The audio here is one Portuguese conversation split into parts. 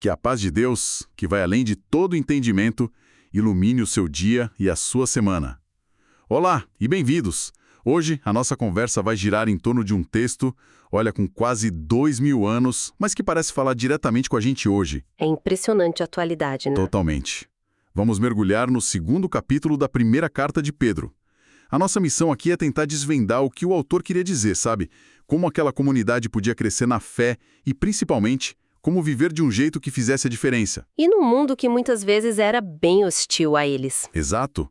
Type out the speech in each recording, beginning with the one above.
Que a paz de Deus, que vai além de todo entendimento, ilumine o seu dia e a sua semana. Olá e bem-vindos! Hoje a nossa conversa vai girar em torno de um texto, olha, com quase 2000 anos, mas que parece falar diretamente com a gente hoje. É impressionante a atualidade, né? Totalmente. Vamos mergulhar no segundo capítulo da primeira carta de Pedro. A nossa missão aqui é tentar desvendar o que o autor queria dizer, sabe? Como aquela comunidade podia crescer na fé e, principalmente, como viver de um jeito que fizesse a diferença. E num mundo que muitas vezes era bem hostil a eles. Exato.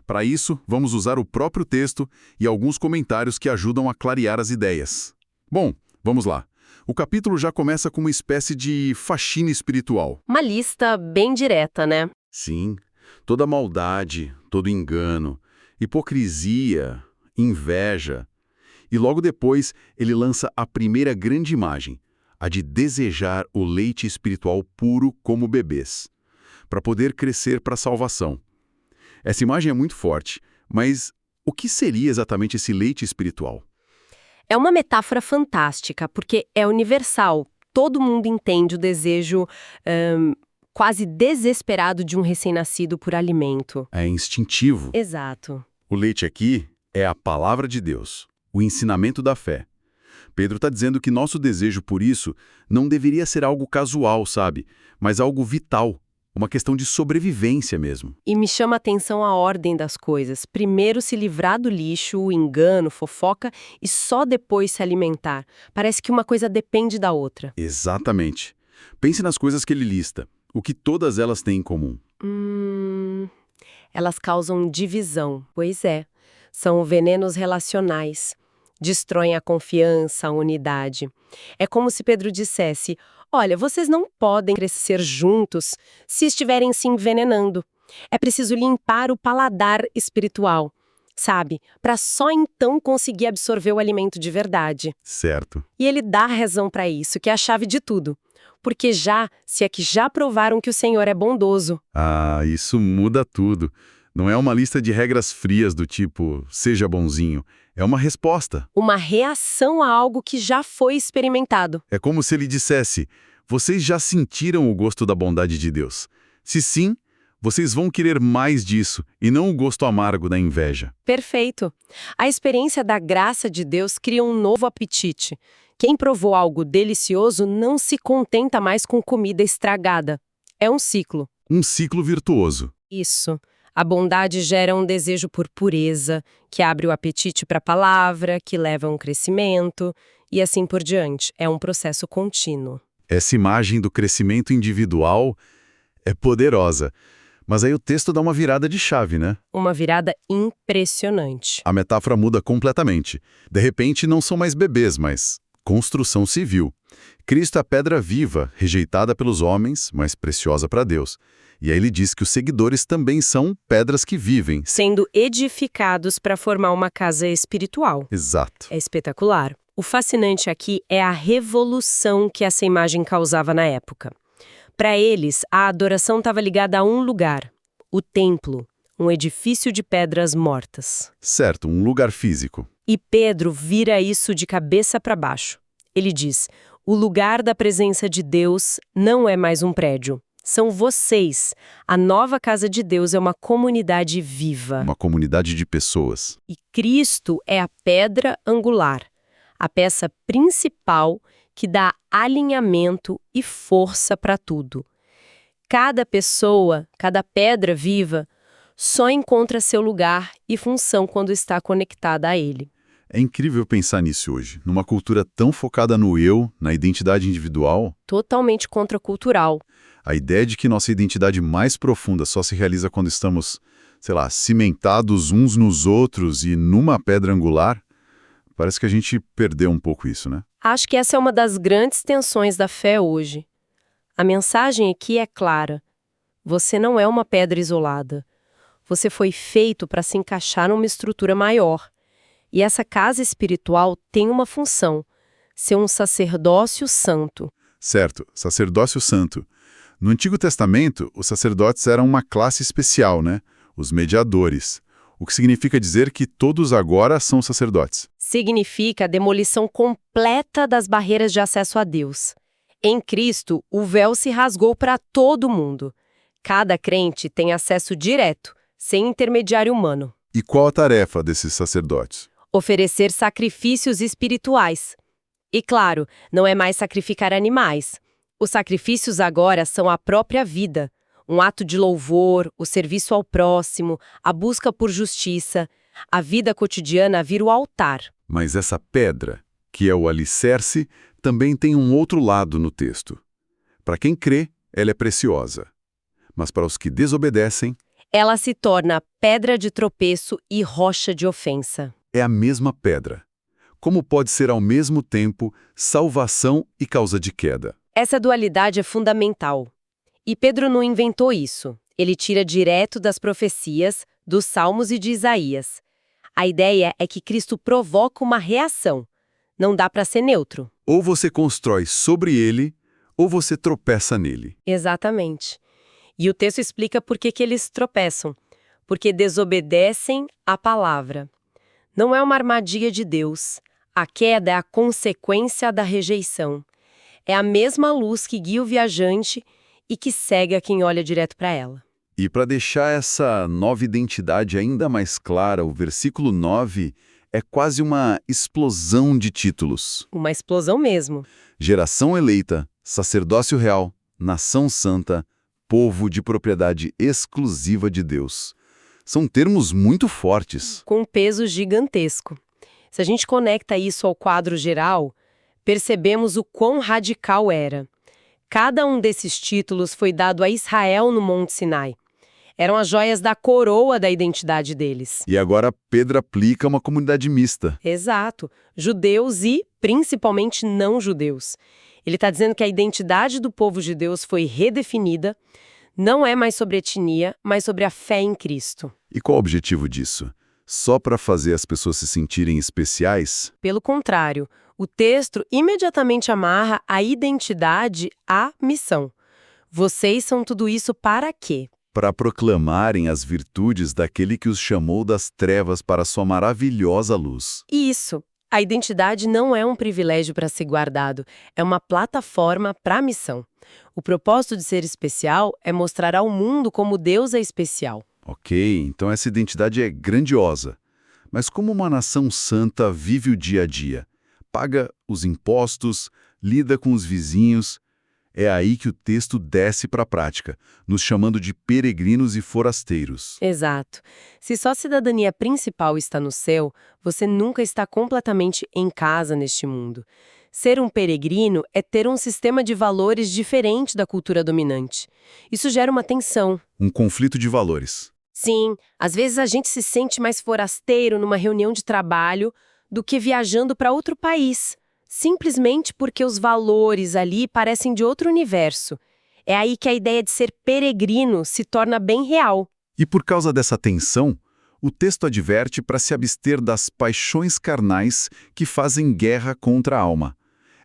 Para isso, vamos usar o próprio texto e alguns comentários que ajudam a clarear as ideias. Bom, vamos lá. O capítulo já começa com uma espécie de faxina espiritual. Uma lista bem direta, né? Sim, toda maldade, todo engano, hipocrisia, inveja. E logo depois, ele lança a primeira grande imagem, a de desejar o leite espiritual puro como bebês, para poder crescer para a salvação. Essa imagem é muito forte, mas o que seria exatamente esse leite espiritual? É uma metáfora fantástica, porque é universal. Todo mundo entende o desejo quase desesperado de um recém-nascido por alimento. É instintivo. Exato. O leite aqui é a palavra de Deus, o ensinamento da fé. Pedro está dizendo que nosso desejo por isso não deveria ser algo casual, sabe? Mas algo vital, uma questão de sobrevivência mesmo. E me chama a atenção a ordem das coisas. Primeiro se livrar do lixo, o engano, fofoca, e só depois se alimentar. Parece que uma coisa depende da outra. Exatamente. Pense nas coisas que ele lista. O que todas elas têm em comum? Elas causam divisão. Pois é. São venenos relacionais. Destroem a confiança, a unidade. É como se Pedro dissesse: olha, vocês não podem crescer juntos se estiverem se envenenando. É preciso limpar o paladar espiritual, sabe? Para só então conseguir absorver o alimento de verdade. Certo. E ele dá razão para isso, que é a chave de tudo. Porque se é que já provaram que o Senhor é bondoso. Ah, isso muda tudo. Não é uma lista de regras frias do tipo, seja bonzinho. É uma resposta. Uma reação a algo que já foi experimentado. É como se ele dissesse, vocês já sentiram o gosto da bondade de Deus? Se sim, vocês vão querer mais disso e não o gosto amargo da inveja. Perfeito. A experiência da graça de Deus cria um novo apetite. Quem provou algo delicioso não se contenta mais com comida estragada. É um ciclo. Um ciclo virtuoso. Isso. A bondade gera um desejo por pureza, que abre o apetite para a palavra, que leva a um crescimento, e assim por diante. É um processo contínuo. Essa imagem do crescimento individual é poderosa. Mas aí o texto dá uma virada de chave, né? Uma virada impressionante. A metáfora muda completamente. De repente, não são mais bebês, mas construção civil. Cristo é a pedra viva, rejeitada pelos homens, mas preciosa para Deus. E aí ele diz que os seguidores também são pedras que vivem. Sendo edificados para formar uma casa espiritual. Exato. É espetacular. O fascinante aqui é a revolução que essa imagem causava na época. Para eles, a adoração estava ligada a um lugar, o templo, um edifício de pedras mortas. Certo, um lugar físico. E Pedro vira isso de cabeça para baixo. Ele diz: o lugar da presença de Deus não é mais um prédio. São vocês. A nova casa de Deus é uma comunidade viva. Uma comunidade de pessoas. E Cristo é a pedra angular, a peça principal que dá alinhamento e força para tudo. Cada pessoa, cada pedra viva, só encontra seu lugar e função quando está conectada a ele. É incrível pensar nisso hoje, numa cultura tão focada no eu, na identidade individual. Totalmente contracultural. A ideia de que nossa identidade mais profunda só se realiza quando estamos, cimentados uns nos outros e numa pedra angular, parece que a gente perdeu um pouco isso, né? Acho que essa é uma das grandes tensões da fé hoje. A mensagem aqui é clara. Você não é uma pedra isolada. Você foi feito para se encaixar numa estrutura maior. E essa casa espiritual tem uma função: ser um sacerdócio santo. Certo, sacerdócio santo. No Antigo Testamento, os sacerdotes eram uma classe especial, né? Os mediadores. O que significa dizer que todos agora são sacerdotes. Significa a demolição completa das barreiras de acesso a Deus. Em Cristo, o véu se rasgou para todo mundo. Cada crente tem acesso direto, sem intermediário humano. E qual a tarefa desses sacerdotes? Oferecer sacrifícios espirituais. E claro, não é mais sacrificar animais. Os sacrifícios agora são a própria vida. Um ato de louvor, o serviço ao próximo, a busca por justiça. A vida cotidiana vira o altar. Mas essa pedra, que é o alicerce, também tem um outro lado no texto. Para quem crê, ela é preciosa. Mas para os que desobedecem, Ela se torna pedra de tropeço e rocha de ofensa. é a mesma pedra. Como pode ser ao mesmo tempo salvação e causa de queda? Essa dualidade é fundamental. E Pedro não inventou isso. Ele tira direto das profecias, dos Salmos e de Isaías. A ideia é que Cristo provoca uma reação. Não dá para ser neutro. Ou você constrói sobre ele, ou você tropeça nele. Exatamente. E o texto explica por que eles tropeçam. Porque desobedecem à palavra. Não é uma armadilha de Deus. A queda é a consequência da rejeição. É a mesma luz que guia o viajante e que cega quem olha direto para ela. E para deixar essa nova identidade ainda mais clara, o versículo 9 é quase uma explosão de títulos. Uma explosão mesmo. Geração eleita, sacerdócio real, nação santa, povo de propriedade exclusiva de Deus. São termos muito fortes. Com um peso gigantesco. Se a gente conecta isso ao quadro geral, percebemos o quão radical era. Cada um desses títulos foi dado a Israel no Monte Sinai. Eram as joias da coroa da identidade deles. E agora Pedro aplica uma comunidade mista. Exato. Judeus e, principalmente, não-judeus. Ele está dizendo que a identidade do povo de Deus foi redefinida. Não é mais sobre etnia, mas sobre a fé em Cristo. E qual o objetivo disso? Só para fazer as pessoas se sentirem especiais? Pelo contrário, o texto imediatamente amarra a identidade à missão. Vocês são tudo isso para quê? Para proclamarem as virtudes daquele que os chamou das trevas para sua maravilhosa luz. Isso. A identidade não é um privilégio para ser guardado, é uma plataforma para a missão. O propósito de ser especial é mostrar ao mundo como Deus é especial. Ok, então essa identidade é grandiosa. Mas como uma nação santa vive o dia a dia? Paga os impostos, lida com os vizinhos. É aí que o texto desce para a prática, nos chamando de peregrinos e forasteiros. Exato. Se só a cidadania principal está no céu, você nunca está completamente em casa neste mundo. Ser um peregrino é ter um sistema de valores diferente da cultura dominante. Isso gera uma tensão. Um conflito de valores. Sim, às vezes a gente se sente mais forasteiro numa reunião de trabalho do que viajando para outro país, simplesmente porque os valores ali parecem de outro universo. É aí que a ideia de ser peregrino se torna bem real. E por causa dessa tensão, o texto adverte para se abster das paixões carnais que fazem guerra contra a alma.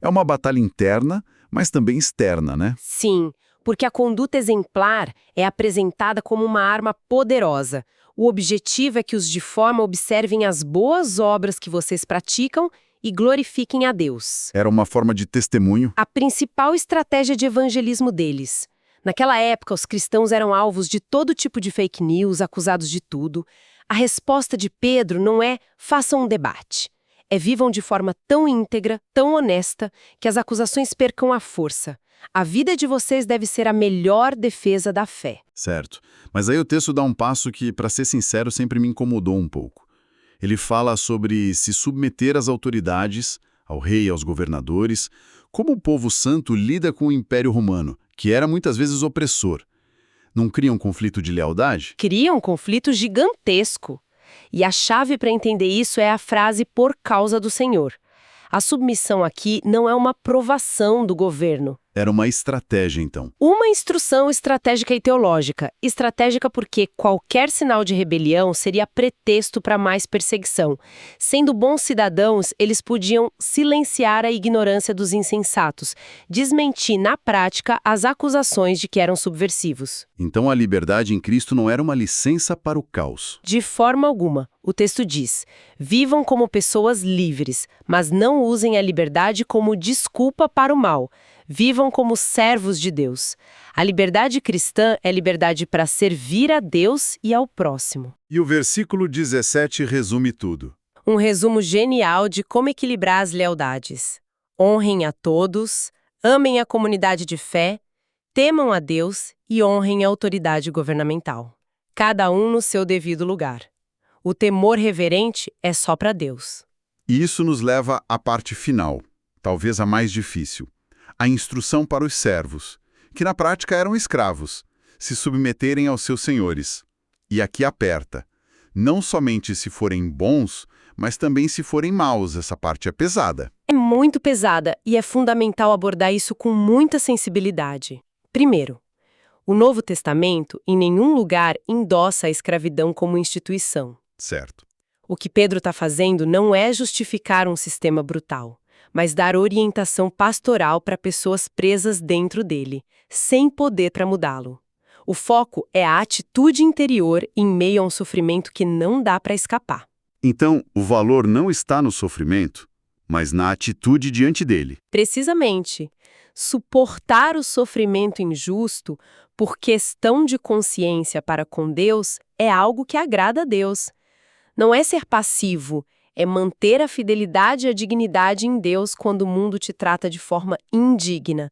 É uma batalha interna, mas também externa, né? Sim, porque a conduta exemplar é apresentada como uma arma poderosa. O objetivo é que os de fora observem as boas obras que vocês praticam e glorifiquem a Deus. Era uma forma de testemunho. A principal estratégia de evangelismo deles. Naquela época, os cristãos eram alvos de todo tipo de fake news, acusados de tudo. A resposta de Pedro não é façam um debate. É vivam de forma tão íntegra, tão honesta, que as acusações percam a força. A vida de vocês deve ser a melhor defesa da fé. Certo. Mas aí o texto dá um passo que, para ser sincero, sempre me incomodou um pouco. Ele fala sobre se submeter às autoridades, ao rei e aos governadores, como o povo santo lida com o Império Romano, que era muitas vezes opressor. Não cria um conflito de lealdade? Cria um conflito gigantesco. E a chave para entender isso é a frase por causa do Senhor. A submissão aqui não é uma provação do governo. Era uma estratégia, então. Uma instrução estratégica e teológica. Estratégica porque qualquer sinal de rebelião seria pretexto para mais perseguição. Sendo bons cidadãos, eles podiam silenciar a ignorância dos insensatos, desmentir na prática as acusações de que eram subversivos. Então a liberdade em Cristo não era uma licença para o caos. De forma alguma. O texto diz: vivam como pessoas livres, mas não usem a liberdade como desculpa para o mal. Vivam como servos de Deus. A liberdade cristã é liberdade para servir a Deus e ao próximo. E o versículo 17 resume tudo. Um resumo genial de como equilibrar as lealdades. Honrem a todos, amem a comunidade de fé, temam a Deus e honrem a autoridade governamental. Cada um no seu devido lugar. O temor reverente é só para Deus. E isso nos leva à parte final, talvez a mais difícil. A instrução para os servos, que na prática eram escravos, se submeterem aos seus senhores. E aqui aperta. Não somente se forem bons, mas também se forem maus, essa parte é pesada. É muito pesada e é fundamental abordar isso com muita sensibilidade. Primeiro, o Novo Testamento em nenhum lugar endossa a escravidão como instituição. Certo. O que Pedro está fazendo não é justificar um sistema brutal, mas dar orientação pastoral para pessoas presas dentro dele, sem poder para mudá-lo. O foco é a atitude interior em meio a um sofrimento que não dá para escapar. Então, o valor não está no sofrimento, mas na atitude diante dele. Precisamente, suportar o sofrimento injusto por questão de consciência para com Deus é algo que agrada a Deus. Não é ser passivo, é manter a fidelidade e a dignidade em Deus quando o mundo te trata de forma indigna.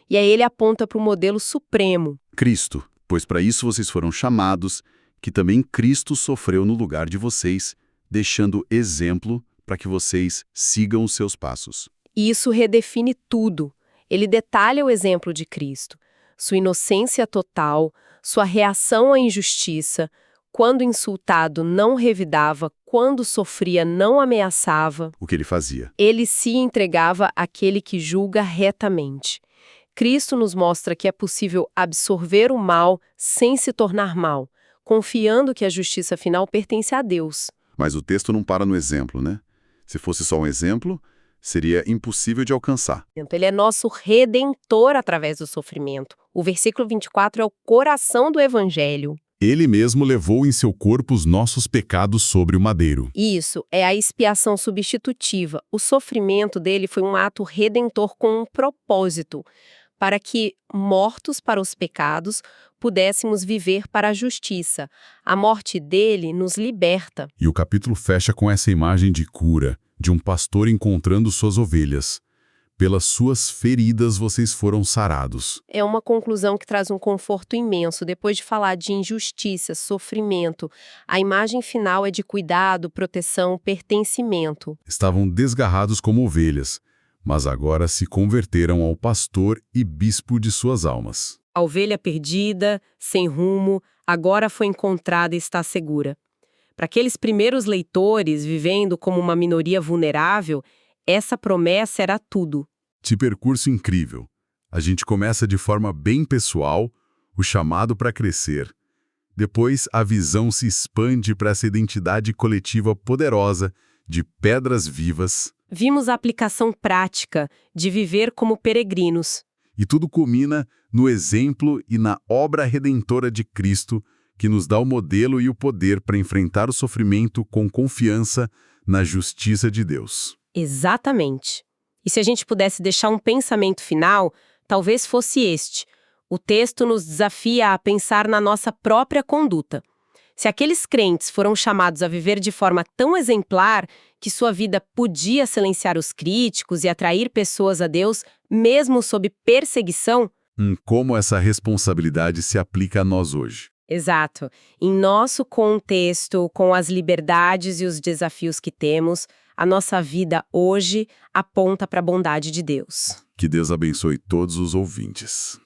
E aí ele aponta para o modelo supremo. Cristo, pois para isso vocês foram chamados, que também Cristo sofreu no lugar de vocês, deixando exemplo para que vocês sigam os seus passos. E isso redefine tudo. Ele detalha o exemplo de Cristo, sua inocência total, sua reação à injustiça, quando insultado não revidava, quando sofria não ameaçava. O que ele fazia? Ele se entregava àquele que julga retamente. Cristo nos mostra que é possível absorver o mal sem se tornar mal, confiando que a justiça final pertence a Deus. Mas o texto não para no exemplo, né? Se fosse só um exemplo, seria impossível de alcançar. Ele é nosso redentor através do sofrimento. O versículo 24 é o coração do Evangelho. Ele mesmo levou em seu corpo os nossos pecados sobre o madeiro. Isso, é a expiação substitutiva. O sofrimento dele foi um ato redentor com um propósito, para que, mortos para os pecados, pudéssemos viver para a justiça. A morte dele nos liberta. E o capítulo fecha com essa imagem de cura, de um pastor encontrando suas ovelhas. Pelas suas feridas vocês foram sarados. É uma conclusão que traz um conforto imenso. Depois de falar de injustiça, sofrimento, a imagem final é de cuidado, proteção, pertencimento. Estavam desgarrados como ovelhas, mas agora se converteram ao pastor e bispo de suas almas. A ovelha perdida, sem rumo, agora foi encontrada e está segura. Para aqueles primeiros leitores, vivendo como uma minoria vulnerável, essa promessa era tudo. Que percurso incrível! A gente começa de forma bem pessoal, o chamado para crescer. Depois, a visão se expande para essa identidade coletiva poderosa de pedras vivas. Vimos a aplicação prática de viver como peregrinos. E tudo culmina no exemplo e na obra redentora de Cristo, que nos dá o modelo e o poder para enfrentar o sofrimento com confiança na justiça de Deus. Exatamente. E se a gente pudesse deixar um pensamento final, talvez fosse este. O texto nos desafia a pensar na nossa própria conduta. Se aqueles crentes foram chamados a viver de forma tão exemplar que sua vida podia silenciar os críticos e atrair pessoas a Deus, mesmo sob perseguição. Como essa responsabilidade se aplica a nós hoje? Exato. Em nosso contexto, com as liberdades e os desafios que temos, a nossa vida hoje aponta para a bondade de Deus. Que Deus abençoe todos os ouvintes.